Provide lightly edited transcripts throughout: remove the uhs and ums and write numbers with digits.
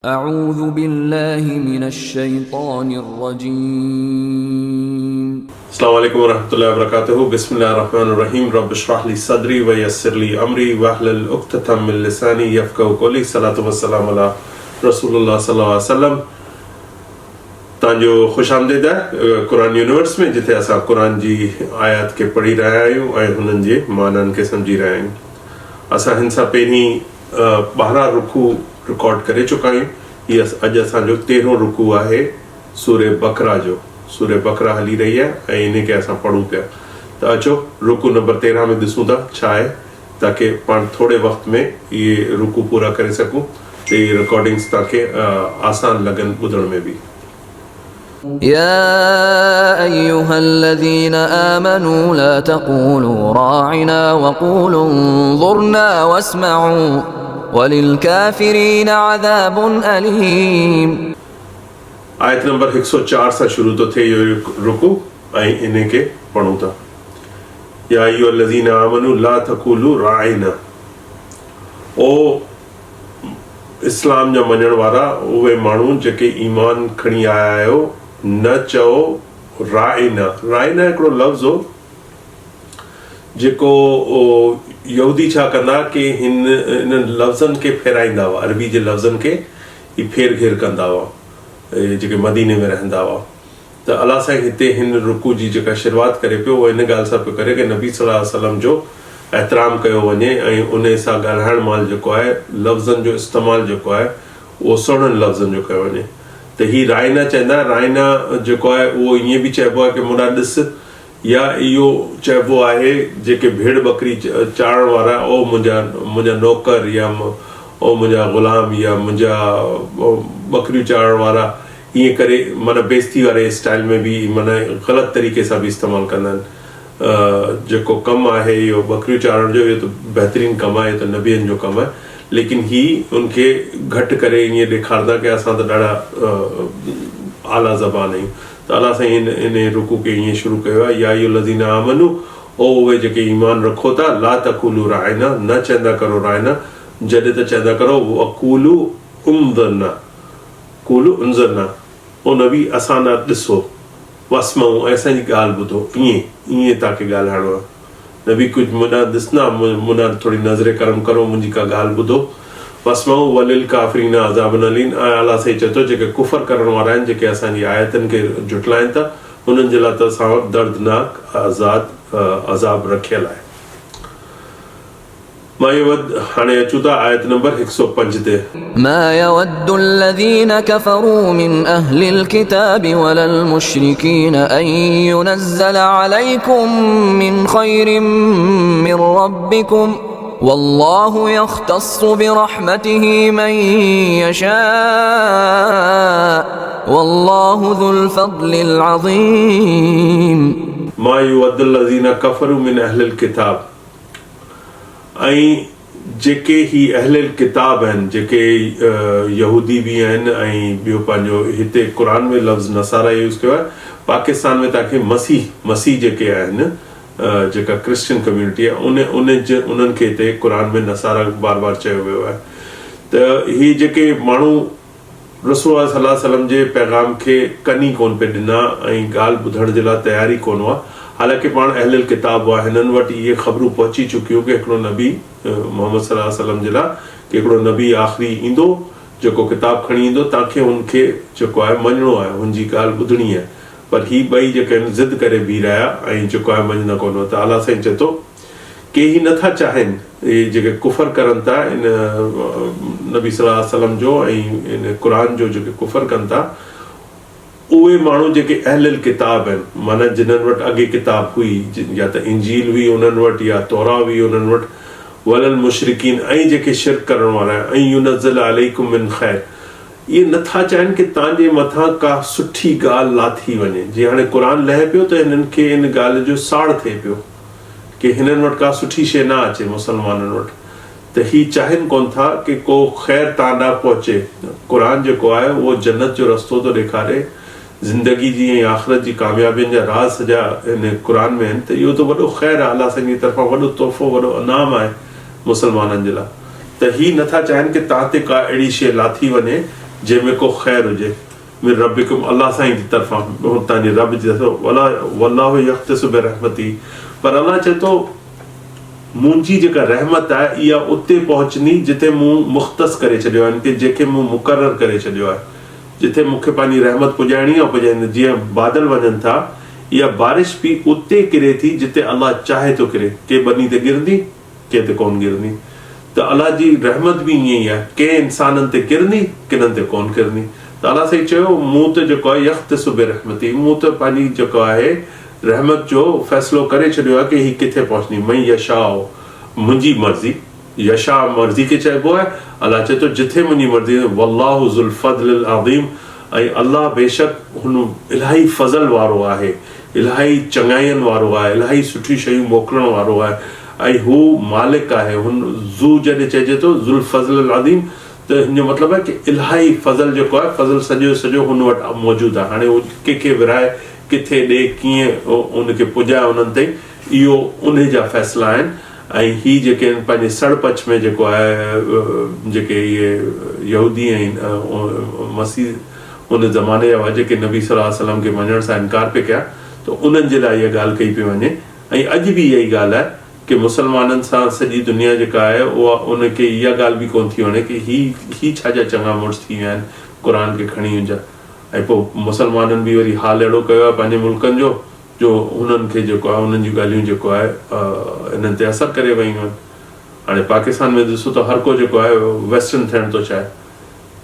أعوذ بالله من الشيطان الرجيم अस्सलाम वालेकुम वरहमतुल्लाहि वबरकातुहू। बिस्मिल्लाहिर्रहमानिर्रहीम। रब्बि इश्रह ली सदरी व यस्सिर ली अमरी वहलुल उक़दतम मिन लिसानी यफ़क़हू क़ौली। सलातु वस्सलामु अला रसूलिल्लाह सल्लल्लाहु अलैहि वसल्लम। तव्हांजो ख़ुशि आमदीद आहे क़ुरान यूनिवर्स में, जिथे असां क़ुरान जी आयात खे पढ़ी रहिया आहियूं ऐं हुननि जे माननि खे सम्झी रहिया आहियूं। असां हिन सां पहिरीं 12 रुकू रिकॉर्ड करे चुका आहियूं। हीअ अॼु असांजो 13हों रुकू आहे सूरे बकरा जो। सूरे बकरा हली रही आहे ऐं इन खे असां पढ़ूं पिया। त अचो रुकू नंबर 13 में ॾिसूं था छा आहे, ताकी पाण थोरे वक़्त में इहे रुकू पूरा करे सघूं त इहे रिकॉर्डिंग्स तव्हांखे आसान लॻनि ॿुधण में बि। يا أيها الذين آمنوا لا تقولوا راعنا وقولوا انظرنا واسمعوا وللكافرين عذاب أليم। आयत नंबर 104 सां शुरू तो थिए इहो रुकू ऐं इन खे पढ़ूं था। या अय्युहल्लज़ीना आमनू ला तक़ूलू राइना। ओ इस्लाम जा मञण वारा उहे माण्हू जेके ईमान खणी आया आहियो, न चओ राइना। राइना हिकिड़ो लफ़्ज़ हो जेको यहूदी छा कंदा कि इन लफ़्ज़नि खे फेराईंदा हुआ, अरबी जे लफ़्ज़नि खे ई फेर घेर कंदा हुआ जेके मदीने में रहंदा हुआ। त अलाह साईं हिते हिन रुकू जी जेका शुरूआत करे पियो उहो इन ॻाल्हि सां पियो करे कि नबी सल्लल्लाहु अलैहि वसल्लम जो एहतराम कयो वञे ऐं उन सां ॻाल्हाइण महिल जेको आहे लफ़्ज़नि जो इस्तेमालु जेको आहे उहो सुहिणनि लफ़्ज़नि जो कयो वञे। त ही राइना चवंदा। राइना जेको आहे उहो ईअं बि चइबो आहे कि मुड़ा ॾिस, या इहो चइबो आहे जेके भेड़ बकरी चारण वारा, ओ मुंहिंजा नौकर या ओ मुंहिंजा ग़ुलाम या मुंहिंजा बकरियूं चारण वारा, ईअं करे माना बेइज़ती वारे स्टाइल में बि माना ग़लति तरीक़े सां बि इस्तेमालु कंदा आहिनि। जेको कमु आहे इहो बकरियूं चारण जो, इहो त बहितरीनु कमु आहे, इहो त नबियनि जो कमु आहे, लेकिन ही उनखे घटि करे ईअं ॾेखारींदा कि असां त ॾाढा आला ज़बान आहियूं। त अलाह साईं इन रुकू खे ईअं शुरू कयो आहे। या अय्युहल्लज़ीना आमनू, ओ उहे जेके ईमान रखो था, ला तक़ूलू राइना, न चवंदा करो राइना, जॾहिं त चवंदा करो वक़ूलू उन्ज़रना। कूलू उन्ज़रना, ओ नबी असां न ॾिसो, वस्मऊं ऐं असांजी ॻाल्हि ॿुधो। ईअं तव्हांखे ॻाल्हाइणो आहे। नबी कुझु मुना ॾिसना, मुना थोरी नज़रे करम करो, मुंहिंजी का ॻाल्हि ॿुधो। वस्मऊं वलिल काफ़िरीन अज़ाबुन अलीम। ऐं अलाह साईं चए थो जेके कुफ़र करण वारा आहिनि, जेके असांजी आयतनि खे झुटलाइनि था, उन्हनि जे लाइ त असां वटि दर्दनाक अज़ाब रखियल आहे। हाणे अचूं था आयत नंबर 105 ते। ما يود الذين كفروا من أهل الكتاب ولا المشركين أن ينزل عليكم من خير من ربكم والله يختص برحمته من يشاء والله ذو الفضل العظيم। ما يود الذين كفروا من أهل الكتاب। ऐं जेके ही अहल किताब आहिनि, जेके यहूदी बि आहिनि ऐं ॿियो पंहिंजो हिते क़ुरान में लफ़्ज़ नसारा यूज़ कयो आहे। पाकिस्तान में तव्हांखे मसीह जेके आहिनि, जेका क्रिश्चियन कम्यूनिटी आहे, उन्हनि खे हिते क़ुरान में नसारा बार बार चयो वियो आहे। त ही जेके माण्हू रसूल सल्लल्लाहु अलैहि वसल्लम जे पैगाम खे कनी कोन पे ॾिना ऐं ॻाल्हि ॿुधण जे लाइ तयारी कोन हुआ। हालांकि पाण अहल किताब हुआ, हिननि वटि इहे ख़बरूं पहुची चुकियूं कि हिकिड़ो नबी मोहम्मद सल्लल्लाहु अलैहि वसल्लम जे लाइ कि हिकिड़ो नबी आख़िरी ईंदो जेको किताब खणी ईंदो, तव्हांखे हुनखे जेको आहे मञिणो आहे, हुनजी ॻाल्हि ॿुधणी आहे। पर ही ॿई जेके आहिनि ज़िद करे बीह रहिया ऐं जेको आहे मञंदा कोन। त अलाह साईं चए थो के ही नथा चाहिनि, इहे जेके कुफ़र करनि था इन नबी सल्लल्लाहु अलैहि वसल्लम जो ऐं इन क़ुरान जो जेके कुफ़र कनि था, उहे माण्हू जेके अहल किताब आहिनि, माना जिन्हनि वटि अॻे किताब हुई, या त इंजील हुई उन्हनि वटि या तौरा हुई उन्हनि वटि, वलल मुशरिकीन ऐं जेके शिरक करण वारा आहिनि, ऐं युनज़्ज़िल अलैकुम मिन खैर, इहे नथा चाहिनि कि तव्हांजे मथां का सुठी ॻाल्हि लाथी वञे। जीअं हाणे क़ुरान लहे पियो त हिननि खे इन ॻाल्हि जो साड़ थिए पियो कि हिननि वटि का सुठी शइ न अचे मुसलमाननि वटि। त ही चाहिनि कोन था कि को ख़ैर तव्हां ॾांहुं पहुचे। क़ुरान जेको आहे उहो जन्नत जो रस्तो थो ॾेखारे, ज़िंदगी जी ऐं आख़िरत जी कामयाबियुनि जा राज़ सॼा हिन क़ुरान में आहिनि। त इहो त वॾो ख़ैरु आहे, अलाह साईं जी तरफ़ां वॾो तोहफ़ो, वॾो इनाम आहे मुसलमाननि जे लाइ। त ही नथा चाहिनि कि तव्हां ते का अहिड़ी शइ लाथी वञे जंहिंमें को ख़ैर हुजे मिन रब्बिकुम, अल्लाह साईं जी तरफ़ां, तव्हांजे रब जी तरफ़ां। वल्लाहु यख्तसु बिरहमती, पर अल्लाह चए थो मुंहिंजी जेका रहमत आहे इहा उते पहुचनी जिते मूं मुख़्तस करे छॾियो आहे, कि जेके मूं मुक़ररु करे छॾियो आहे, जिथे मूंखे पंहिंजी रहमत पुॼाइणी आहे पुॼाईंदी। जीअं बादल वञनि था, इहा बारिश बि उते किरे थी जिते अल्लाह चाहे थो किरे, के ॿनी ते किरंदी के ते कोन किरंदी। त अल्लाह जी रहमत बि ईअं ई आहे, के इंसाननि ते किरंदी किननि ते कोन किरंदी। त अल्लाह साईं चयो मूं त जेको आहे यख्तसु बिरहमती, मूं त पंहिंजी जेको आहे रहमत जो फ़ैसिलो करे छॾियो आहे कि ही किथे पहुचनी। मई यशा, मुंहिंजी मर्ज़ी, यशा मर्ज़ी खे चइबो आहे। अल्लाह चए थो जिथे मुंहिंजी मर्ज़ी। वल्लाहु ज़ुल फ़ज़्लिल अज़ीम, ऐं अल्लाह बेशक हुन इलाही फज़ल वारो आहे, इलाही चङाइनि वारो आहे, इलाही सुठी शयूं मोकिलण वारो आहे, ऐं हू मालिक आहे। हुन ज़ू जॾहिं चइजे थो ज़ुल फ़ज़्लिल अज़ीम, त हिन जो मतिलबु आहे कि इलाही फज़ल जेको आहे, फज़ल सॼो सॼो हुन वटि मौजूदु आहे। हाणे उहो कंहिंखे विराए किथे ॾे, कीअं उनखे पुॼाए उन्हनि ताईं, इहो उन जा फ़ैसिला आहिनि। ऐं ही जेके आहिनि पंहिंजे सड़पच में जेको आहे, जेके इहे यहूदी ऐं मसीह उन ज़माने जा हुआ जेके नबी सल्लल्लाहु अलैहि वसल्लम खे मञण सां इनकार पे कया, त उन्हनि जे लाइ इहा ॻाल्हि कई पई वञे। ऐं अॼु बि इहा ई ॻाल्हि आहे कि मुसलमाननि सां सॼी दुनिया जेका आहे उहा उनखे इहा ॻाल्हि बि कोन थी वणे कि ही छा जा चङा मुड़ुस थी विया आहिनि क़ुर खे खणी वञा। ऐं पोइ मुसलमाननि बि वरी हाल अहिड़ो कयो आहे पंहिंजे मुल्कनि जो हुननि खे जेको आहे उन्हनि जूं ॻाल्हियूं जेको आहे इन्हनि ते असरु करे वयूं आहिनि। हाणे पाकिस्तान में ॾिसो त हर को जेको आहे वेस्टर्न थियण थो चाहे,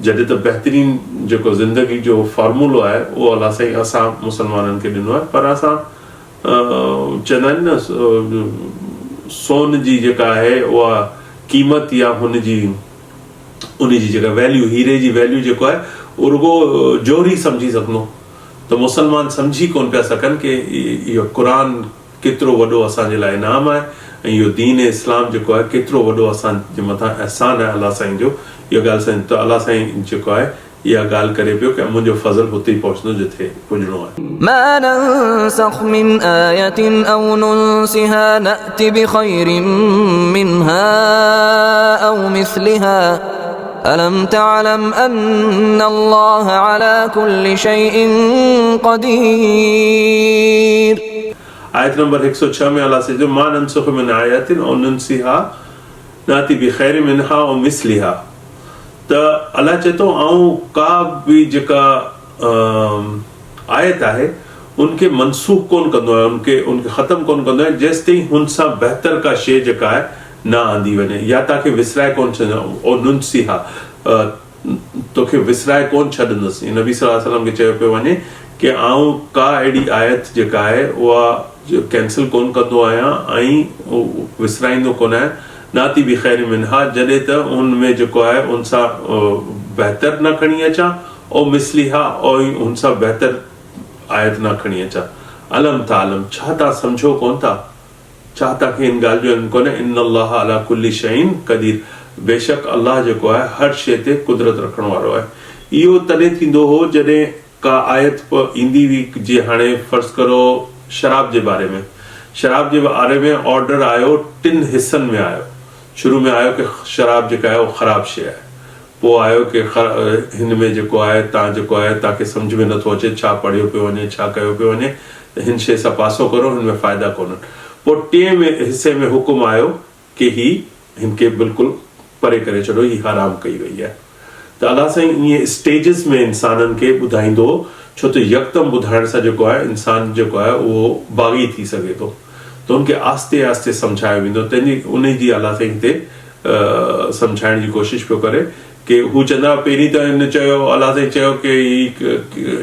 जॾहिं त बहितरीन जेको ज़िंदगी जो फॉर्मूलो आहे उहो अलाह साईं असां मुसलमाननि खे ॾिनो आहे। पर असां चवंदा आहिनि न सोन जी जेका आहे उहा क़ीमत या उनजी जेका वैल्यू, हीरे जी वैल्यू जेको आहे उहो रुगो जोहरी सम्झी सघंदो। त मुसलमान सम्झी कोन पिया सघनि कि इहो क़ुर केतिरो वॾो असांजे लाइ इनाम आहे, ऐं इहो दीन इस्लाम जेको आहे केतिरो वॾो असांजे मथां अहसान आहे अलाह साईं जो। इहा ॻाल्हि साईं त अलाह साईं जेको आहे इहा ॻाल्हि करे पियो कि मुंहिंजो फज़ल हुते ई पहुचंदो जिथे पुॼणो आहे। ما ننسخ من آية أو ننسها نأت بخير منها أو مثلها ألم تعلم أن الله على كل شيء قدير। आयत नंबर 106 में अल्लाह से जो मा नंसुख मिन आयतिन औ नुनसिहा नाति बिखैर मिनहा औ मिस्लिहा। त अल्लाह चए थो ऐं का बि जेका आयत आहे उनखे मनसूख कोन कंदो आहे, उनखे ख़तम कोन कंदो आहे जेसि ताईं हुन सां बहितर का शइ जेका आहे न आंदी वञे, या तव्हांखे विसराए कोन छॾंदो। ओ नुनसिहा, तोखे विसराए कोन छॾंदुसि। नबी सल्लल्लाहु अलैहि वसल्लम खे चयो पियो वञे कि आऊं का अहिड़ी आयत जेका आहे उहा कैंसिल कोन कंदो आहियां ऐं विसराईंदो कोन आहियां। नाती बि ख़ैर मिनहा, जॾहिं त उनमें जेको आहे उन सां बहितर न खणी अचां, ऐं मिसलिहा ऐं उन सां बहितर आयत न खणी अचां। अलम तालम, छा तव्हां सम्झो कोन था, छा तव्हांखे इन ॻाल्हि जो इल्मु कोन्हे। इन अल्लाह अला कुल्ली शैइन क़दीर, बेशक अल्लाह जेको आहे हर शइ ते कुदरत रखण वारो आहे। इहो तॾहिं थींदो हो जॾहिं का आयत ईंदी हुई, जीअं हाणे फर्ज़ करो शराब जे बारे में, शराब जे बारे में ऑर्डर आयो 3 हिस्सनि में आयो। शुरू में आयो कि शराब जेका आहे उहो ख़राब शइ आहे, पोइ आयो कि हिन में जेको आहे तव्हांखे सम्झ में नथो अचे छा पढ़ियो पियो वञे, छा कयो पियो वञे, त हिन शइ सां पासो करो, हिन में फ़ाइदा कोन्हनि। पोइ 3 हिसे में हुकुम आयो कि हिनखे बिल्कुलु परे करे छॾो, ही हराम कई वई आहे। त अल्लाह साईं ईअं स्टेजिस में इंसाननि खे ॿुधाईंदो, छो त यकदम ॿुधाइण सां जेको आहे इंसान जेको आहे उहो बाग़ी थी सघे थो, त उनखे आस्ते आस्ते सम्झायो वेंदो। तंहिंजी उन जी अल्लाह साईं हिते सम्झाइण जी कोशिशि पियो करे कि हू चवंदा पहिरीं त हिन चयो, अल्लाह साईं चयो कि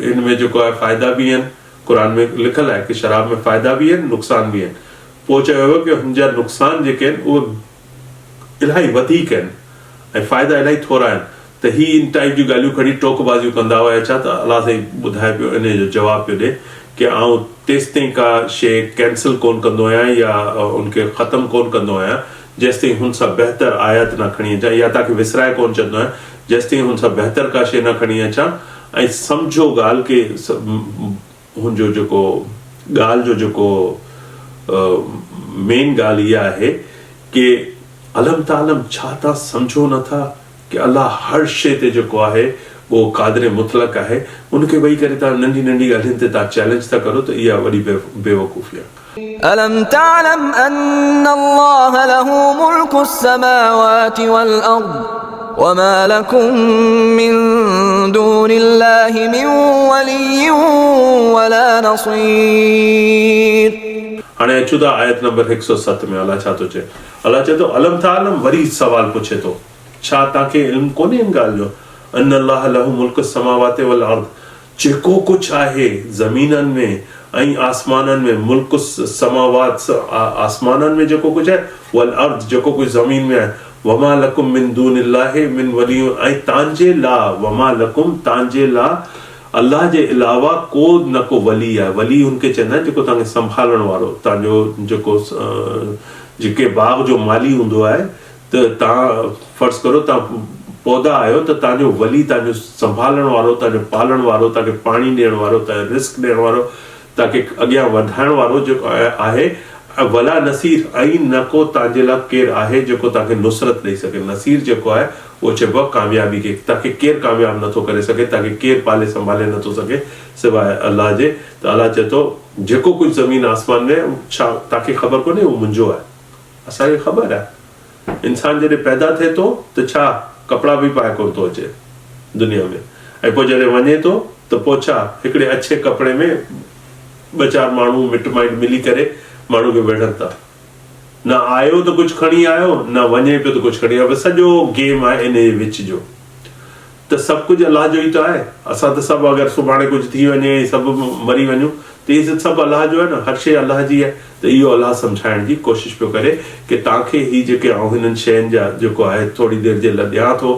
हिन में जेको आहे फ़ाइदा बि आहिनि, क़ुर में लिखियलु आहे कि शराब में फ़ाइदा बि आहिनि नुक़सान बि आहिनि। पोइ चयो वियो कि हुनजा नुक़सान जेके आहिनि उहे इलाही वधीक आहिनि ऐं फ़ाइदा इलाही थोरा आहिनि। त ही इन टाइप जी ॻाल्हियूं खणी टोकबाज़ियूं कंदा हुआ छा, त अल्लाह साईं ॿुधाए पियो, इन जो जवाबु पियो ॾिए कि आउं तेसि ताईं का शइ कैंसिल कोन कंदो आहियां या उनखे ख़तमु कोन कंदो आहियां जेसि ताईं हुन सां बहितर आयत न खणी अचां, या तव्हांखे विसराए कोन छॾंदो आहियां जेसि ताईं हुन सां बहितर का शइ न खणी अचां। ऐं सम्झो ॻाल्हि कि हुनजो जेको ॻाल्हि जो जेको मेन ॻाल्हि इहा आहे कि अलम तालम, छा तव्हां सम्झो नथा कि अल्लाह हर शइ ते जेको आहे वो कादिर मुतलक है, उनके वही करे तव्हां नंढी नंढी ॻाल्हियुनि ते तव्हां चैलेंज था करो, त इहा वॾी बेवकूफ़ी आहे। ألم تعلم أن الله له ملك السماوات والأرض وما لكم من دون الله من ولي ولا نصير। हाणे अचूं था आयत नंबर 107 में। अलाह छा थो चए? अलाह चए थो अलम तालम, वरी सवाल पुछे थो, छा तव्हांखे इल्म कोन्हे इन ॻाल्हि जो? अन अल्लाह लहू मुल्क समावाति वल अर्द, जेको कुझु आहे ज़मीननि में ऐं आसमाननि में, मुल्क समावात आसमाननि में जेको कुझु आहे, वल अर्द जेको कुझु ज़मीन में आहे, वमा लकुम मिन दूनिल्लाहि मिन वली, ऐं तव्हांजे ला, वमा लकुम तव्हांजे ला अल्लाह जे अलावा को न को वली आहे। वली हुनखे चवंदा आहिनि जेको तव्हांखे संभालण वारो, तव्हांजो जेको जेके बाग जो माली हूंदो आहे, त तव्हां फर्ज़ करो तव्हां पौधा आहियो, त तव्हांजो वली तव्हांजो संभालण वारो, तव्हांजो पालण वारो, तव्हांखे पाणी ॾियण वारो, तव्हांखे रिस्क ॾियण वारो, तव्हांखे अॻियां वधाइण वारो जेको आहे, वला नसीर, ऐं न को तव्हांजे लाइ केरु आहे जेको तव्हांखे नुसरत ॾेई सघे। नसीर जेको आहे उहो चइबो आहे कामयाबी खे, तव्हांखे केरु कामयाबु नथो करे सघे, तव्हांखे केरु पाले संभाले नथो सघे सवाइ अलाह जे। त अलाह चए थो जेको कुझु ज़मीन आसमान में, छा तव्हांखे ख़बर कोन्हे उहो मुंहिंजो आहे? असांखे ख़बर आहे। इंसान जॾहिं पैदा थिए थो त छा कपिड़ा बि पाए कोन थो अचे दुनिया में, ऐं पोइ जॾहिं वञे थो त पोइ छा हिकिड़े अच्छे कपिड़े में ॿ चारि माण्हू मिट माइट मिली करे माण्हू खे वेढ़नि था। न आयो त कुझु खणी आयो, न वञे पियो त कुझु खणी आयो, सॼो गेम आहे इन जे विच जो। त सभु कुझु अलाह जो ई त आहे। असां त सभु अगरि सुभाणे कुझु थी वञे, सभु मरी वञूं, त इहे सभु अलाह जो आहे न, हर शइ अलाह जी आहे। त इहो अलाह सम्झाइण जी कोशिशि पियो करे की तव्हांखे ही जेके आऊं हिननि शयुनि जा जेको आहे थोरी देरि जे लाइ ॾियां थो,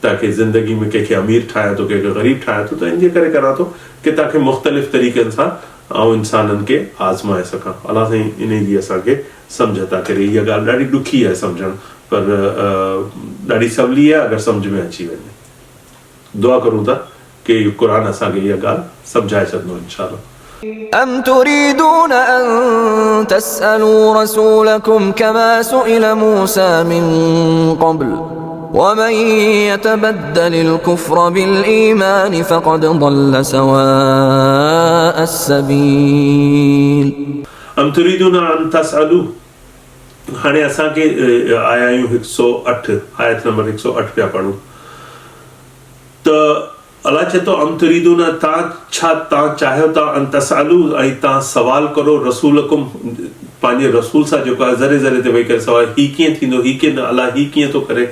ताकि ज़िंदगी में कंहिंखे अमीर ठाहियां थो, कंहिंखे ग़रीब ठाहियां थो, त इन जे करे करां थो की तव्हांखे मुख़्तलिफ़ तरीक़नि सां ऐं इंसाननि खे आज़माए सघां। अलाह साईं इन जी असांखे सम्झ था करे। इहा ॻाल्हि ॾाढी ॾुखी आहे सम्झणु, पर ॾाढी सवली आहे अगरि सम्झ में अची वञे। दुआ करूं था कि क़ुर असांखे इहा ॻाल्हि सम्झाए सघंदो इंशाअल्लाह। أم تريدون أن تسألوا رسولكم كما سئل موسى من قبل ومن يتبدل الكفر بالإيمان فقد ضل سواء السبيل। أم تريدون أن تسألوا، हाणे असांखे आया आहियूं 108 आयत नंबर 108 पिया पढ़ूं। त अलाह चए थो अम तुरीदून, तव्हां चाहियो था अन तसअलू, ऐं तव्हां सवाल करो रसूलकुम, पंहिंजे रसूल सां जेको आहे ज़रे ज़रे ते वेही करे सवाल, ही कीअं थींदो, ही कीअं अलाह ही कीअं थो करे,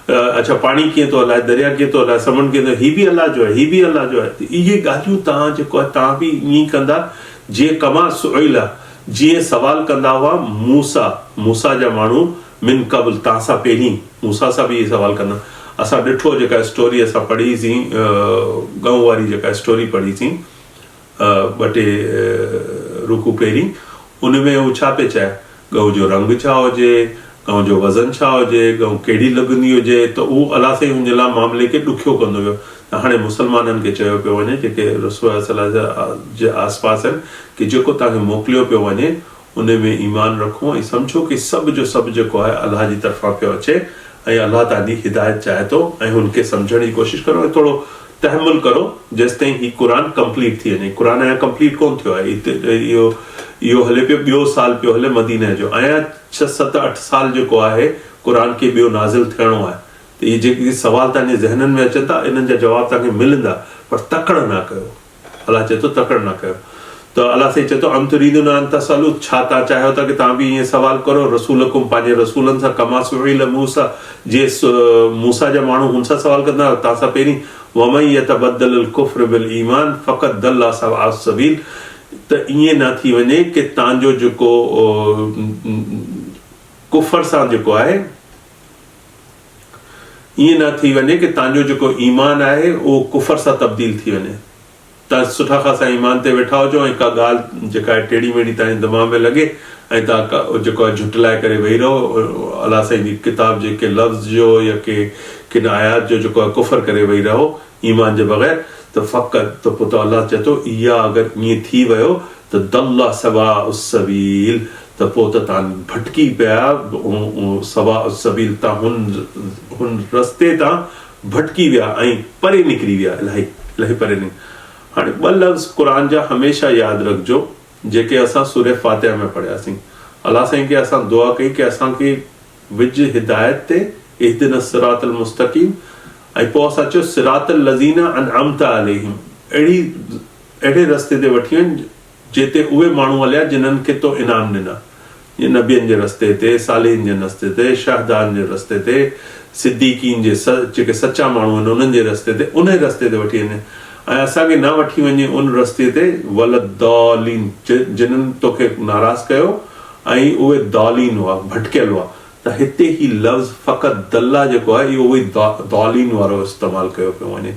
अच्छा पाणी कीअं थो हलाए, दरिया कीअं थो हलाए, समुंड कीअं थो, ही बि अलाह जो आहे, ही बि अलाह जो आहे। इहे ॻाल्हियूं तव्हां जेको आहे तव्हां बि ईअं कंदा जीअं कमा सुइल, जीअं सवाल कंदा हुआ मूसा जा माण्हू मिन क़बल, तव्हां सां पहिरीं मूसा सां बि इहे सवाल कंदा। असां ॾिठो जेका स्टोरी असां पढ़ीसीं, गऊं वारी जेका स्टोरी पढ़ीसीं 2-टे रुकू पहिरीं, उन में हू छा पियो चए, गऊ जो रंग छा हुजे, गऊ जो वज़न छा हुजे, गऊ कहिड़ी लॻंदी हुजे, त उहो अलाह साईं हुन जे लाइ मामले खे ॾुखियो कंदो वियो। त हाणे मुस्लमाननि खे चयो पियो वञे, जेके रसूल सल्लल्लाहु जे आसपास आहिनि, कि जेको तव्हांखे मोकिलियो पियो वञे उन में ईमान रखो ऐं सम्झो कि सभु जो सभु जेको आहे अलाह जी तरफ़ां पियो अचे, ऐं अलाह तव्हांजी हिदायत चाहे थो, ऐं हुनखे सम्झण जी कोशिशि करो ऐं थोरो तहमुल करो जेसि ताईं ही क़ुर कंप्लीट थी वञे। क़ुर अञा कंप्लीट कोन थियो आहे, इहो हले पियो, ॿियो साल पियो हले मदीने जो, अञा 6-7-8 साल जेको आहे क़ुर खे ॿियो नाज़िल थियणो आहे। त इहे जेके सवाल तव्हांजे ज़हननि में अचनि था, इन्हनि जा जवाब तव्हांखे मिलंदा, पर तकड़ न कयो। अलाह चए थो तकड़ न कयो। त अलाह साईं चए थो अम तुरीदून अन तसअलू, छा तव्हां चाहियो था कि तव्हां बि ईअं सवाल करो रसूलकुम, पंहिंजे रसूलनि सां, कमा सुइल मूसा, जीअं मूसा जा माण्हू हुन सां सवाल कंदा तव्हां सां पहिरीं, वमन यतबद्दल कुफ्र बिल ईमान फ़क़द दल्ल सवाअ सबील। त ईअं न थी वञे कि तव्हांजो जेको कुफर सां जेको आहे, ईअं न थी वञे कि तव्हांजो जेको ईमान आहे उहो कुफर सां तब्दील थी वञे। तव्हां सुठा ख़ासा ईमान ते वेठा हुजो ऐं का ॻाल्हि जेका आहे टेढ़ी मेढ़ी तव्हांजे दिमाग़ में लॻे ऐं तव्हां जेको आहे झुटलाए करे वेही रहो, अलाह साईं जी किताब जे के लफ़्ज़ जो या किन आयात जो जेको आहे कुफर करे वेही रहो ईमान जे बग़ैर, त फ़क़त त पोइ त अलाह चए थो इहा अगरि ईअं थी वियो त दल्ला सवाअ सबील, त पोइ त तव्हां भटकी पिया, सवाअ सबील, तव्हां हुन रस्ते तां भटकी विया ऐं परे निकिरी विया, इलाही इलाही परे निकिरी। हाणे ॿ लफ़्ज़ क़ुर जा हमेशह यादि रखिजो जेके असां सूरह फातिहा में पढ़ियासीं। अलाह साईं खे असां दुआ कई कि असांखे विझ हिदायत ते, इहदिना सिरातल मुस्तक़ीम, ऐं पोइ असां चयो सिरातल लज़ीना अनअमता अलैहिम, अहिड़े रस्ते ते वठी वञ जिते उहे माण्हू हलिया जिन्हनि खे तो इनाम ॾिना, जीअं नबियनि जे रस्ते ते, सालिहिन जे रस्ते ते, शहदान जे रस्ते ते, सिद्दीकीन जे जेके सचा माण्हू आहिनि उन्हनि जे रस्ते ते, उन रस्ते ते वठी वञे। ऐं असांखे न वठी वञे उन रस्ते ते वलद्दालीन, जिन्हनि तोखे नाराज़ कयो ऐं उहे दालीन हुआ, भटकियल हुआ। त हिते ही लफ़्ज़ फ़क़त दल्ला जेको आहे इहो उहो दालीन वारो इस्तेमालु कयो पियो वञे,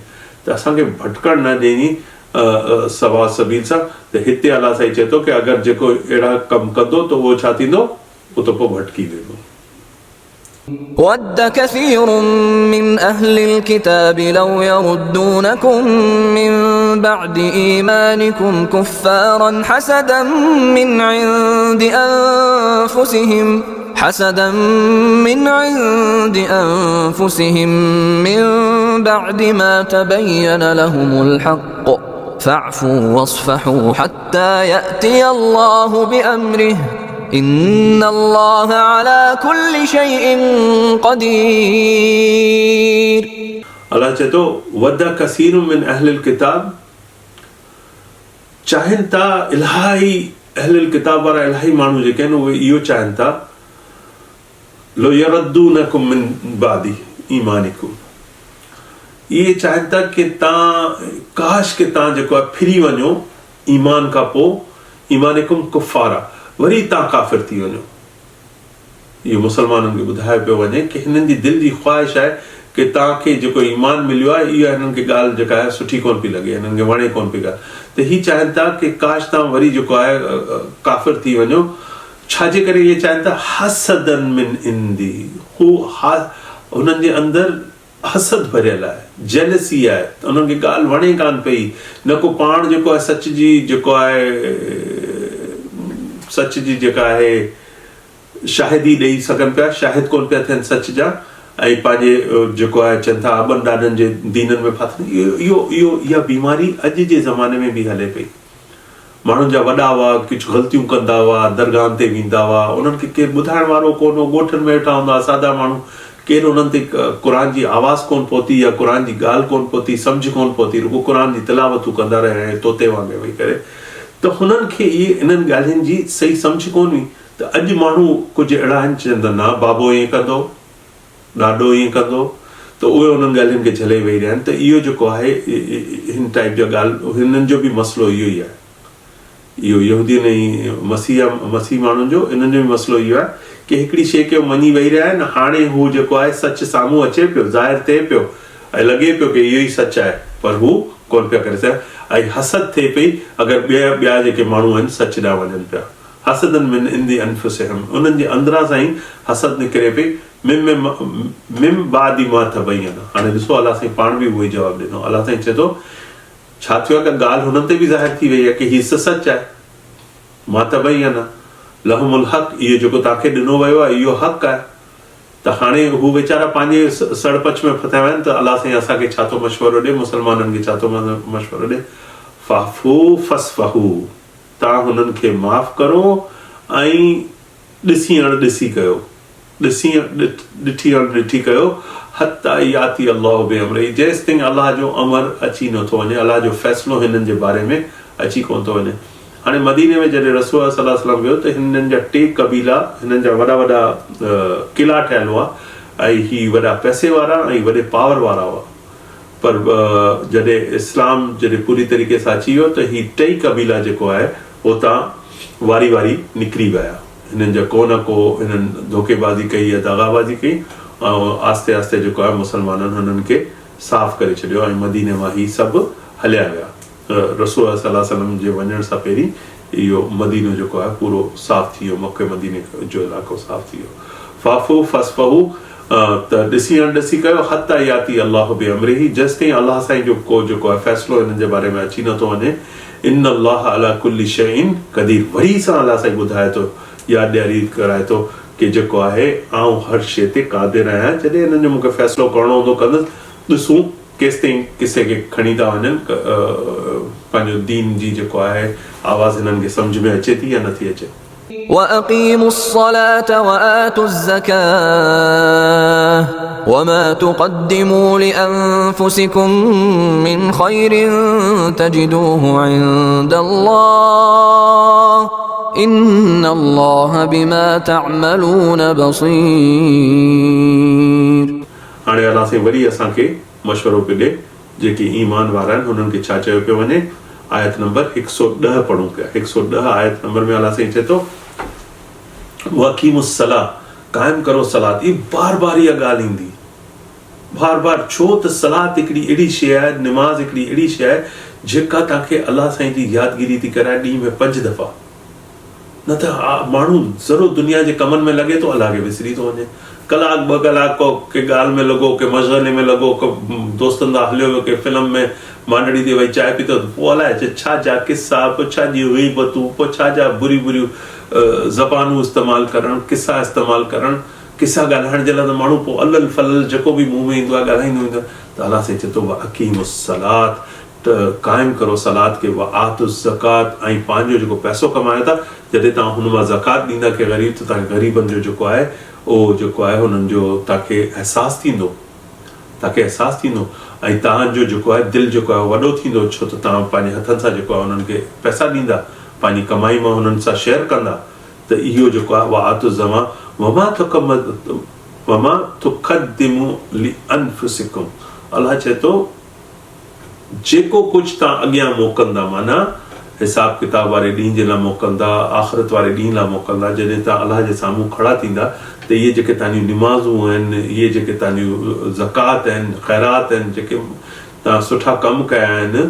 त असांखे भटकण न ॾिनी सवा सबील सां। त हिते अलाह साईं चए थो कि अगरि जेको अहिड़ा कमु कंदो त उहो छा थींदो, उहो त पोइ भटकी वेंदो। ود كثير من أهل الكتاب لو يردونكم من بعد إيمانكم كفارا حسدا من عند أنفسهم من بعد ما تبين لهم الحق فاعفوا واصفحوا حتى يأتي الله بأمره إن الله على كل شيء قدير। अल्लाह चए थो वद कसीर मिन अहलिल किताब, चाहिनि था इलाही अहलिल किताब वारा इलाही माण्हू जेके आहिनि उहे इहो चाहिनि था लो यरद्दूनकुम मिन बादी ईमानिकुम, इहे चाहिनि था कि तव्हां काश कि तव्हां जेको आहे फिरी वञो ईमान खां पोइ, ईमानिकुम कुफ़ारा, वरी तव्हां काफ़िर थी वञो। इहो मुस्लमाननि खे ॿुधायो पियो वञे कि हिननि जी दिलि जी ख़्वाहिश आहे कि तव्हांखे जेको ईमान मिलियो आहे इहा हिननि खे ॻाल्हि जेका आहे सुठी कोन पई लॻे, हिननि खे वणे कोन पई ॻाल्हि, त हीअ चाहिनि था कि काश तव्हां वरी जेको आहे काफ़िर थी वञो। छाजे करे इहे चाहिनि था? हसदन मिन इंदी, हुननि जे अंदरि हसद भरियल आहे, जेलसी आहे, उन्हनि खे ॻाल्हि वणे कान पई, न को पाण जेको आहे सच जी जेको आहे सच जी जेका आहे शाहिदी ॾेई सघनि पिया, शाहिद कोन पिया थियनि सच जा, ऐं पंहिंजे जेको आहे चवनि था अॿनि ॾाॾनि जे दीननि में फाथनि। इहा बीमारी अॼु जे ज़माने में बि हले पई। माण्हुनि जा वॾा हुआ, कुझु ग़लतियूं कंदा हुआ, दरगाहनि ते वेंदा हुआ, उन्हनि खे केरु ॿुधाइण वारो कोन हो, ॻोठनि में वेठा हूंदा सादा माण्हू, केरु उन्हनि ते क़ुर जी आवाज़ कोन पहुती या क़ुर जी ॻाल्हि कोन पहुती, सम्झ कोन पहुती, रुॻो क़ुर जी तिलावतूं कंदा रहिया ऐं तोते वांगुरु वेही करे। त हुननि खे इहे इन्हनि ॻाल्हियुनि जी सही सम्झ कोन हुई। त अॼु माण्हू कुझु अहिड़ा आहिनि चवंदा न बाबो ईअं कंदो, ॾाॾो ईअं कंदो, त उहे उन्हनि ॻाल्हियुनि खे झले वेही रहिया आहिनि। त इहो जेको आहे हिन टाइप जा ॻाल्हि हिननि जो बि मसइलो इहो ई आहे, इहो यहूदियुनि ऐं मसीह माण्हुनि जो इन्हनि जो बि मसइलो इहो आहे कि हिकिड़ी शइ खे मञी वेही रहिया आहिनि, हाणे हू जेको आहे सच साम्हूं अचे पियो, ज़ाहिर थिए पियो ऐं लॻे पियो कि इहो ई सच आहे, पर हू कोन पिया करे सघनि। ऐं हसद थिए पई अगरि ॿिया जेके माण्हू आहिनि सच ॾांहुं वञनि पिया। हसदन मिन इंदी अनफुसिहिम, उन्हनि जे अंदरां सां ई हसद निकिरे पई। मिम बादी मा तबय्यन, हाणे ॾिसो अलाह साईं पाण बि उहो ई जवाबु ॾिनो। अलाह साईं चए थो छा थियो आहे कि ॻाल्हि हुननि ते बि ज़ाहिर थी वई आहे कि हीअ सच आहे। मा तबय्यन लहुमुल हक़, इहो जेको तव्हांखे ॾिनो वियो आहे इहो हक़ आहे। त हाणे हू वीचारा पंहिंजे सड़पच में फथिया आहिनि। त अलाह साईं असांखे छा थो मशवरो ॾे, मुस्लमाननि खे छा थो मशवरो ॾे? फ़ाफ़ू फ़स्फ़हू, तव्हां हुननि खे माफ़ करो ऐं ॾिसी कयो, ॾिठी कयो। हत्ता याती अल्लाह बिअमरिही, जेसि ताईं अलाह जो अमर अची नथो वञे, अलाह जो फ़ैसिलो हिननि जे बारे में अची कोन थो वञे। हाणे मदीने में जॾहिं रसूल सल्लल्लाहु अलैहि वसल्लम वियो त हिननि जा 3 क़बीला, हिननि जा वॾा वॾा किला ठहियल हुआ ऐं ही वॾा पैसे वारा ऐं वॾे पावर वारा हुआ। पर जॾहिं इस्लाम जॾहिं पूरी तरीक़े सां अची वियो त ही 3 क़बीला जेको आहे उतां वारी वारी निकिरी विया। हिननि जा को न को हिननि धोखेबाज़ी कई या दगाबाज़ी कई ऐं आस्ते आस्ते जेको आहे मुस्लमाननि हुननि खे साफ़ करे छॾियो ऐं मदीने मां ही सभु हलिया विया। रसूल सल्लल्लाहु अलैहि वसल्लम जे वञण सां पहिरीं इहो मदीनो जेको आहे पूरो साफ़ थी वियो, मके मदीने जो इलाइक़ो साफ़ थी वियो। फ़ाफ़ू फ़स्फ़हू, त ॾिसी कयो। हत्ता याती अल्लाह बिअमरिही, जेसि ताईं अलाह साईं जो को जेको आहे फ़ैसिलो हिननि जे बारे में अची नथो वञे। इन अल्लाह अला कुल्ली शैइन क़दीर, वरी सां अलाह साईं ॿुधाए थो, यादि ॾियारी कराए थो कि जेको आहे आउं हर शइ ते क़ादिर आहियां, जॾहिं हिननि जो मूंखे फ़ैसिलो करणो हूंदो कंदुसि। ॾिसूं केसिताईं किसे खे खणी था वञनि, पंहिंजो दीन जी जेको आहे आवाज़ हिननि खे सम्झ में अचे थी या नथी अचे. وأقيموا الصلاة وآتوا الزكاة وما تقدموا لأنفسكم من خير تجدوه عند الله إن الله بما تعملون بصير. हाणे अलाह साईं वरी असांखे मशवरो पियो ॾे जेके ईमान वारा आहिनि हुननि खे छा चयो पियो वञे. आयत नंबर 110 पढ़ूं पिया. 110 आयत नंबर में अलाह साईं चए थो वक़ीमुस्सलाह, क़ाइम करो सलात. ई बार बार इहा ॻाल्हि ईंदी, बार बार. छो त सलात हिकिड़ी अहिड़ी शइ आहे, निमाज़ हिकिड़ी अहिड़ी शइ आहे जेका तव्हांखे अलाह साईं जी यादगिरी थी कराए ॾींहं में 5 दफ़ा. न त माण्हू ज़रो दुनिया जे कमनि में लॻे थो, अलाह खे विसरी थो वञे. कलाक 2 कलाक को के ॻाल्हि में लॻो, के मशग़ले में लॻो, को दोस्तनि सां हलियो वियो, के फिल्म में मांडड़ी ते वेही चांहि पीतो, पोइ अलाए छा जा किसा, पोइ छा जी ग़ीबतूं, पोइ छा जा बुरियूं ज़बानूं इस्तेमालु करणु, किसा इस्तेमालु करणु, किसा ॻाल्हाइण जे लाइ त माण्हू पोइ अलल फलल जेको बि मुंहं में ईंदो आहे ॻाल्हाईंदो ईंदो आहे. त अलाह साईं चए थो वक़ीमुस्सलात, त क़ाइमु करो सलात खे. वआतुज़्ज़कात, ऐं पंहिंजो जेको पैसो कमायो था जॾहिं तव्हां हुन मां ज़कात ॾींदा के ग़रीब, त तव्हांखे ग़रीबनि जो जेको आहे उहो जेको आहे हुननि जो तव्हांखे अहसासु थींदो, ऐं तव्हांजो जेको आहे दिलि जेको आहे वॾो थींदो. छो त तव्हां पंहिंजे हथनि सां जेको आहे हुननि खे पैसा ॾींदा, पंहिंजी कमाई मां हुननि सां शेयर कंदा. त इहो जेको आहे वआतुज़्ज़मा वमा तुक़द्दिमू लिअन्फुसिकुम, अलाह चए थो जेको कुझु तव्हां अॻियां मोकिलींदा, माना हिसाब किताब वारे ॾींहं जे लाइ मोकिलींदा, आख़िरत वारे ॾींहं लाइ मोकिलींदा, जॾहिं तव्हां अलाह जे साम्हूं खड़ा थींदा, त इहे जेके तव्हांजियूं निमाज़ूं आहिनि, इहे जेके तव्हांजियूं ज़कात आहिनि, ख़ैरात आहिनि, जेके तव्हां सुठा कमु कया आहिनि,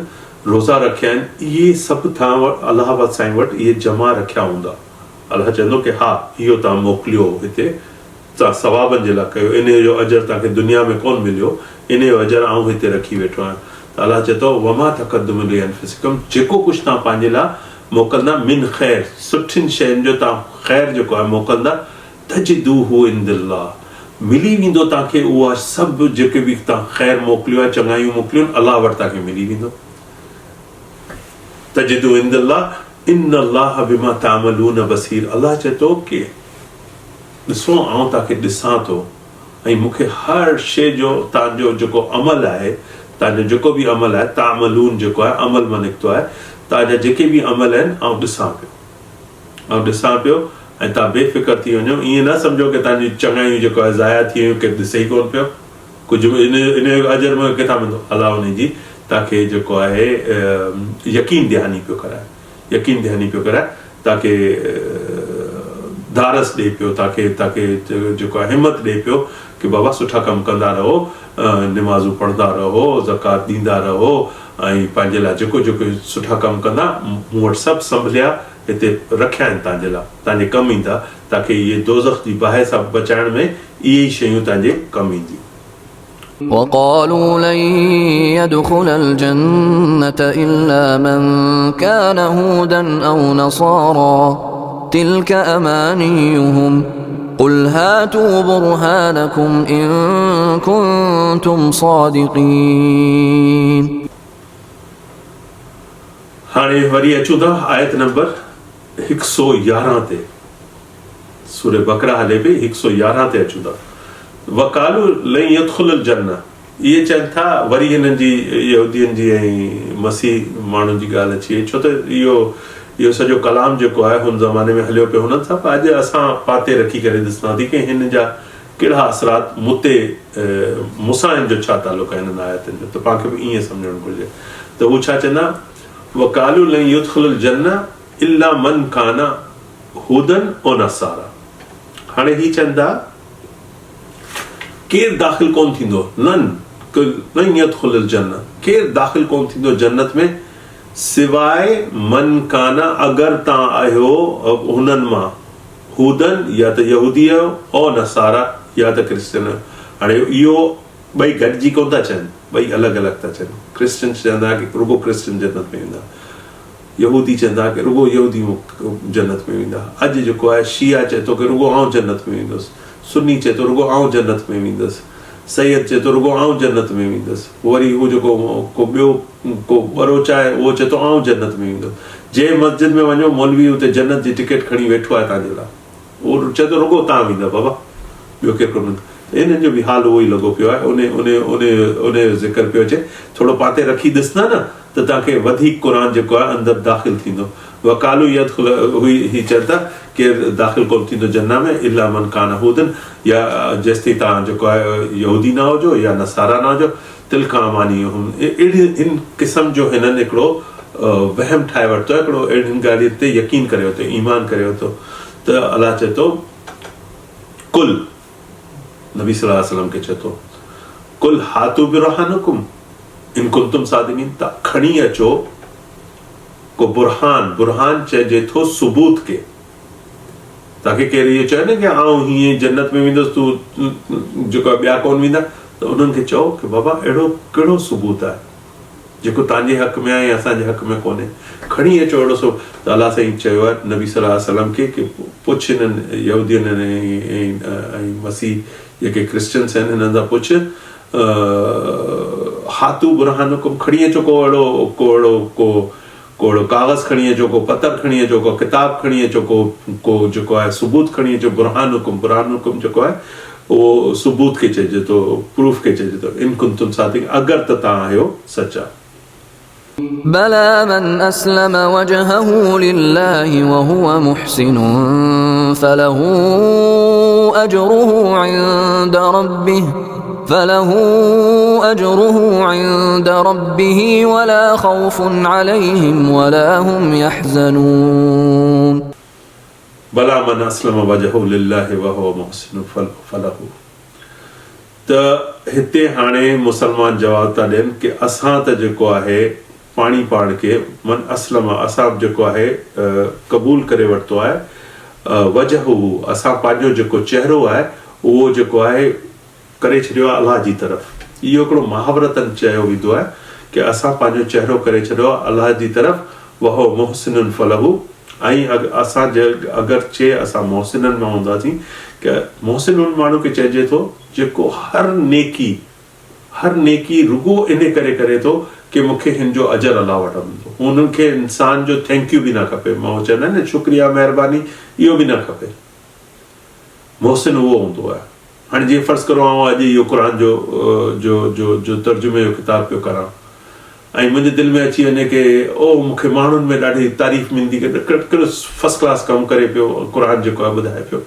रोज़ा रखिया आहिनि, इहे सभु तव्हां वटि अलाह साईं वटि इहे जमा रखिया हूंदा. अलाह चवंदो की हा इहो तव्हां मोकिलियो हिते, तव्हां सवाबनि जे लाइ कयो, इन जो अजर तव्हांखे दुनिया में कोन मिलियो, इन जो अजर आउं हिते रखी वेठो आहियां. त अलाह चए थो वमा तक़द्दुमू लिअन्फुसिकुम, जेको कुझु तव्हां पंहिंजे लाइ मोकिलींदा मिन ख़ैर, सुठियुनि शयुनि जो तव्हां ख़ैर जेको आहे मोकिलींदा, तजिदूहु इंदल्लाह, मिली वेंदो तव्हांखे. उहा सभु जेके बि तव्हां ख़ैर मोकिलियो आहे, चङायूं मोकिलियूं आहिनि, अलाह वटि तव्हांखे मिली वेंदो. तजिदू इंदल्लाह इन्नल्लाह बिमा तामलून बसीर. अलाह चए थो की ॾिसो आउं तव्हांखे ॾिसां थो, ऐं मूंखे हर शइ जो तव्हांजो जेको अमल आहे, तव्हांजो जेको बि अमल आहे, तामलून जेको आहे अमल मां निकितो आहे, तव्हांजा जेके बि अमल आहिनि आउं ॾिसां पियो. ऐं तव्हां बेफ़िक्र थी वञो, ईअं न सम्झो की तव्हांजी चङायूं जेको आहे ज़ाया थी वियूं, की ॾिसे ई कोन पियो, कुझु इन जो अजर में किथां मिलंदो. अलाह उन जी तव्हांखे जेको आहे यकीन दहानी पियो कराए, तव्हांखे धारस ॾिए पियो, तव्हांखे जेको आहे हिमत ॾिए पियो की बाबा सुठा कमु कंदा रहो, निमाज़ूं पढ़ंदा रहो, ज़कात ॾींदा रहो, ऐं पंहिंजे लाइ जेको सुठा कमु कंदा, मूं वटि सभु संभलिया हिते रखिया आहिनि तव्हांजे लाइ, तव्हांजे कमु ईंदा. तव्हांखे इहे दोज़ख जी बाहि सां बचाइण में इहे ई शयूं तव्हांजे कमु ईंदियूं. وقالوا لن يدخل الجنة إلا من كان هودا أو نصارى تلك أمانيهم قل هاتوا برهانكم إن كنتم صادقين. हाणे वरी अचूं था आयत नंबर 111 ते. सूरे बकरा हले पई, 111 ते अचूं था. वकालू लन यदखुलुल जन्नह, इहे चवनि था, वरी हिननि जी यहूदियुनि जी ऐं मसीह माण्हुनि जी ॻाल्हि अची वई. छो त इहो सॼो कलाम जेको आहे हुन ज़माने में हलियो पियो हुननि सां. अॼु असां पाते रखी करे ॾिसंदा थी की हिन जा कहिड़ा असरात मूंसां जो छा तालुक़ आहे हिननि आयतुनि जो. त पाण खे बि ईअं सम्झणु घुरिजे. त हू छा चवंदा, वकालू लन यदखुलुल जन्नह इल्ला मन काना हुदन ओ नसारा. हाणे ही चवनि था केरु दाख़िल कोन थींदो, लन यदखुलुल जन्नह, केरु दाख़िल कोन थींदो जन्नत में सिवाय मन काना, अगरि तव्हां आहियो हुननि मां हुदन, या त यहूदी आहियो, ओ नसारा, या त क्रिश्चियन. हाणे इहो ॿई गॾिजी कोन था चवनि, ॿई अलॻि अलॻि था चवनि. क्रिश्चियन चवंदा की रुगो क्रिश्चियन जन्नत में वेंदा, यहूदी चवंदा की रुगो यहूदी जन्नत में वेंदा. अॼु जेको आहे शिया चए थो की रुगो आउं जन्नत में वेंदुसि, सुन्नी चए थो रुगो आउं जन्नत में वेंदुसि, सैयद चए थो रुगो आउं जन्नत में वेंदुसि, वरी उहो जेको को ॿियो को वरो चाहे उहो चए थो आउं जन्नत में वेंदुसि। जंहिं मस्जिद में वञो मौलवी उते जन्नत जी टिकट खणी वेठो आहे तव्हांजे लाइ, उहो चए थो रुगो तव्हां वेंदा बाबा, ॿियो केरु कोन। इन्हनि जो बि हाल उहो ई लॻो पियो आहे। उन जो ज़िक्र पियो अचे, थोरो पाते रखी ॾिसंदा न त तव्हांखे वधीक क़ुर जेको आहे अंदरि दाख़िल थींदो। वकालू यदखुल हुई ही चवनि था केरु दाख़िल कोन थींदो जन्ना में इल्ला मन कान हुदन, या जेसिताईं तव्हां जेको आहे यहूदी न हुजो या नसारा न हुजो, तिलका अमानी अहिड़ी इन क़िस्म जो हिननि हिकिड़ो वहम ठाहे वरितो आहे, हिकिड़ो अहिड़ियुनि ॻाल्हियुनि ते यकीन करे वरितो, ईमान करे वरितो। त अलाह चए थो कुल नबी सल्लल्लाहु अलैहि वसल्लम खे चए थो कुल हातू बिरहानुकुम इन कुंतुम सादिकीन, तव्हां खणी अचो को बुरहान चइजे थो सबूत के। तव्हांखे केरु इहो चए न की आउं हीअं जन्नत में वेंदुसि तूं जेको आहे ॿिया कोन वेंदा, त उन्हनि खे चओ की बाबा अहिड़ो कहिड़ो सबूत आहे जेको तव्हांजे हक़ में आहे या असांजे हक़ में कोन्हे, खणी अचो अहिड़ो सो। त अलाह साईं चयो आहे नबी सल्लल्लाहु अलैहि वसल्लम खे की पुछ हिननि यहूदियुनि ऐं मसीह जेके क्रिश्चियंस आहिनि हिननि सां पुछ, हातू बुरहानुकुम, खणी अचो को अहिड़ो कागज़ खणी अचो, को पत्थर खणी अचो, को किताब खणी अचो, को जेको आहे सबूत खणी अचो। बुरहानुकुम जेको आहे उहो सबूत खे चइजे थो, प्रूफ खे चइजे थो। इन कुंतुम सादिक़ीन, अगरि त तव्हां आहियो सचा। بلى من أسلم وجهه لله وهو محسن فله أجره عند ربه ولا خوف عليهم ولا هم يحزنون. بلا من اسلم وجهه لله وهو محسن فله. त हिते हाणे मुसलमान जवाब था ॾियनि कि असां त जेको आहे पाण खे मन असलम, असां जेको आहे क़बूल करे वरितो आहे वजहू, असां पंहिंजो जेको चहिरो आहे उहो जेको आहे करे छॾियो आहे अलाह जी तरफ़। इहो हिकिड़ो महावरतन चयो वेंदो आहे कि असां पंहिंजो चहिरो करे छॾियो आहे अलाह जी तरफ़। वहो मुहसिनुन फलहू, ऐं असां अगरि चए असां मोहसिननि मां हूंदासीं, कि मोहसिनुन माण्हू खे चइजे थो जेको हर नेकी रुगो इन करे थो कि मूंखे हिन जो अजर अलाह वटि मिलंदो। उन्हनि खे इंसान जो थैंक यू बि न खपे, मां चवंदा आहिनि न शुक्रिया महिरबानी, इहो बि न खपे। मोहसिन उहो हूंदो आहे। हाणे जीअं फर्ज़ करो आउं अॼु इहो क़ुर जो तर्जुमे जो किताब पियो करां ऐं मुंहिंजे दिलि में अची वञे कि मूंखे माण्हुनि में ॾाढी तारीफ़ मिलंदी कि कहिड़ो फर्स्ट क्लास कमु करे पियो, क़ुर जेको आहे ॿुधाए पियो,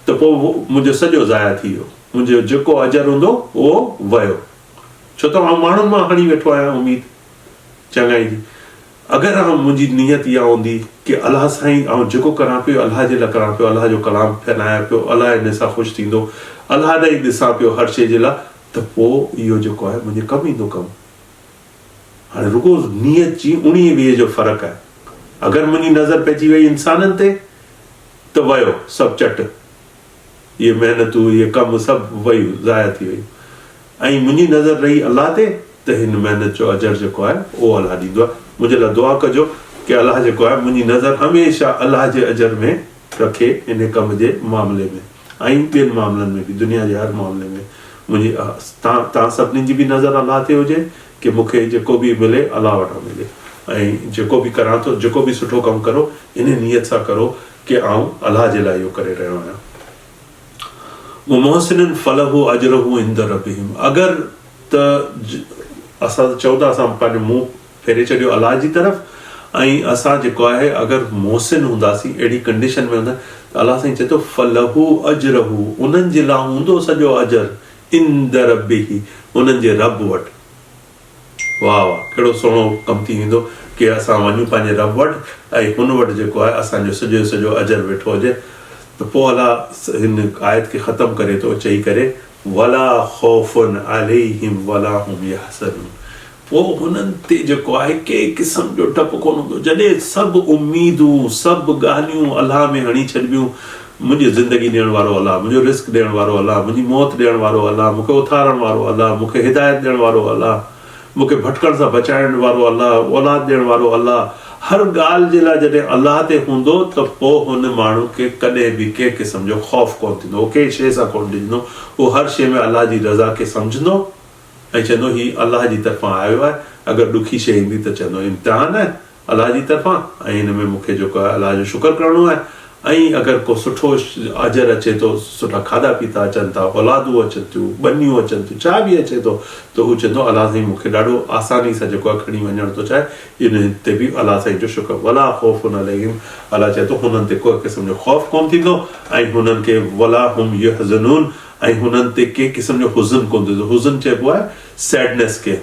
त पोइ मुंहिंजो सॼो ज़ाया थी वियो, मुंहिंजो जेको अजर हूंदो उहो वियो। छो त आउं माण्हुनि मां खणी वेठो आहियां उमेद चङाई जी। अगरि मुंहिंजी नियत इहा हूंदी कि अलाह साईं आउं जेको करां पियो अलाह जे लाइ करां पियो, अलाह जो कलाम फैलायां पियो, अलाह हिन सां ख़ुशि थींदो, अलाह ॾे ई ॾिसां पियो हर शइ जे लाइ, त पोइ इहो जेको आहे मुंहिंजे कमु ईंदो कमु। हाणे रुगो नियत जी 19-20 जो फ़र्क़ु आहे। अगरि मुंहिंजी नज़र पइजी वई इंसाननि ते त वियो सभु चट, इहे महिनतूं इहे कमु सभु वई ज़ाया थी वई, ऐं मुंहिंजी नज़र रही अलाह ते त हिन महिनत जो अजर जेको आहे उहो अलाह ॾींदो आहे। मुंहिंजे लाइ दुआ कजो कि अलाह जेको आहे मुंहिंजी नज़र हमेशह अलाह जे अजर में रखे, इन कम जे मामले में ऐं ॿियनि मामलनि में बि, दुनिया जे हर मामले में मुंहिंजी तव्हां सभिनी जी बि नज़र अलाह ते हुजे कि मूंखे जेको बि मिले अलाह वटां मिले, ऐं जेको बि करां थो, जेको बि सुठो कमु करो इन नियत सां करो कि आउं अलाह जे लाइ इहो करे रहियो आहियां। मोहसिन फलहू अजरहू इंद रब्बिहिम, अगरि त असां चऊं था असां पंहिंजो मुंहुं फेरे छॾियो अलाह जी तरफ़, ऐं असां जेको आहे अगरि मोहसिन हूंदासीं, अहिड़ी कंडीशन में हूंदा, त अलाह साईं चए थो फलहू अजरहू, उन्हनि जे लाइ हूंदो सॼो अजर इंद रब्बिही, उन्हनि जे रब वटि। वाह वाह, कहिड़ो सुहिणो कमु थी वेंदो कि असां वञूं पंहिंजे रब वटि ऐं हुन वटि जेको आहे असांजो सॼो अजर वेठो हुजे। त पोइ अलाह हिन आयत खे ख़तमु करे थो चई करे वला ख़ौफ़ुन अलैहिम वला हुम यहज़नून, पोइ हुननि ते जेको आहे कंहिं क़िस्म जो डपु कोन हूंदो। जॾहिं सभु उमीदूं सभु ॻाल्हियूं अलाह में हणी छॾिबियूं, मुंहिंजी ज़िंदगी ॾियण वारो अलाह, मुंहिंजो रिस्क ॾियण वारो अलाह, मुंहिंजी मौत ॾियण वारो अलाह, मूंखे उथारण वारो अलाह, मूंखे हिदायत ॾियण वारो अलाह, मूंखे भटकण सां बचाइण वारो अलाह, औलाद ॾियण वारो अलाह, हर ॻाल्हि जे लाइ जॾहिं अलाह ते हूंदो त पोइ हुन माण्हू खे कॾहिं बि कंहिं क़िस्म जो ख़ौफ़ कोन थींदो, उहो कंहिं शइ सां कोन ॾिजंदो, उहो हर शइ में अलाह जी रज़ा खे सम्झंदो ऐं चवंदो हीउ अलाह जी तरफ़ां आयो आहे। अगरि ॾुखी शइ ईंदी त चवंदो इम्तिहान आहे अलाह जी तरफ़ां ऐं हिन में मूंखे जेको आहे अलाह जो शुक्र करिणो आहे। ऐं अगरि को सुठो अजर अचे थो, सुठा खाधा पीता अचनि था, औलादूं अचनि थियूं, ॿनियूं अचनि थियूं, छा बि अचे थो त हू चवंदो अलाह साईं मूंखे ॾाढो आसानी सां जेको आहे खणी वञण थो चाहे, इन ते बि अलाह साईं जो शुक्र। वला ख़ौफ़ुन अलैहिम, अलाह चए थो हुननि ते कोई क़िस्म जो ख़ौफ़ कोन थींदो ऐं हुननि खे वला हुम यहज़नून, ऐं हुननि ते कंहिं क़िस्म जो हुज़न कोन थींदो। हुज़न चइबो आहे सैडनेस खे,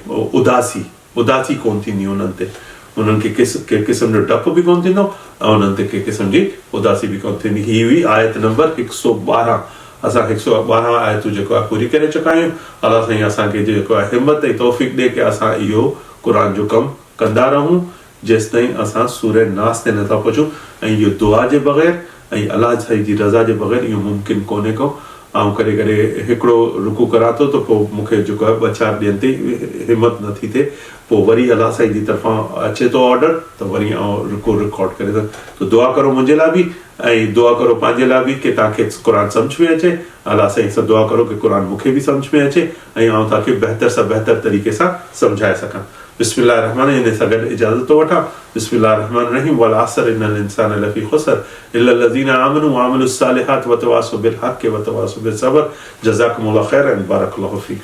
उदासी कोन थींदी हुननि ते, हुननि खे कंहिं क़िस्म जो डपु बि कोन थींदो ऐं हुननि ते कंहिं क़िस्म जी उदासी बि कोन थींदी। हीअ हुई आयत नंबर 112। असां 112 आयतूं जेको आहे पूरी करे चुका आहियूं। अलाह साईं असांखे जेको आहे हिमत ऐं तौफ़ीक़ ॾिए की असां इहो क़ुर जो कमु कंदा रहूं जेसिताईं असां सूरह नास ते नथा पहुचूं। ऐं इहो दुआ जे बग़ैर ऐं अलाह साईं जी रज़ा जे बग़ैर इहो मुमकिन कोन्हे को। ऐं कॾहिं कॾहिं हिकिड़ो रुकू करां थो त पोइ मूंखे जेको आहे 2-4 ॾींहंनि ते हिमत नथी थिए, पोइ वरी अलाह साईं जी तरफ़ां अचे थो ऑर्डर त वरी रुकू रिकॉर्ड करे तो दुआ करो मुंहिंजे लाइ बि ऐं दुआ करो पंहिंजे लाइ बि की तव्हांखे क़ुर सम्झ में अचे। अलाह साईं सां दुआ करो की क़ुर मूंखे बि सम्झ में अचे ऐं आउं तव्हांखे बहितर सां बहितर तरीक़े सां सम्झाए सघां। बिस्मिल्लाह रहमान, इन सां गॾु इजाज़त थो वठां। बिस्मिल्लाह रहमान रहीम। वल असर इन्नल इंसान लफ़ी ख़ुसर इल्ला लज़ीना आमनू व अमिलुस सालिहात व तवासौ बिल हक़ व तवासौ बिस सब्र। जज़ाकुमुल्लाह खैरन, बारकल्लाहु फ़ीक।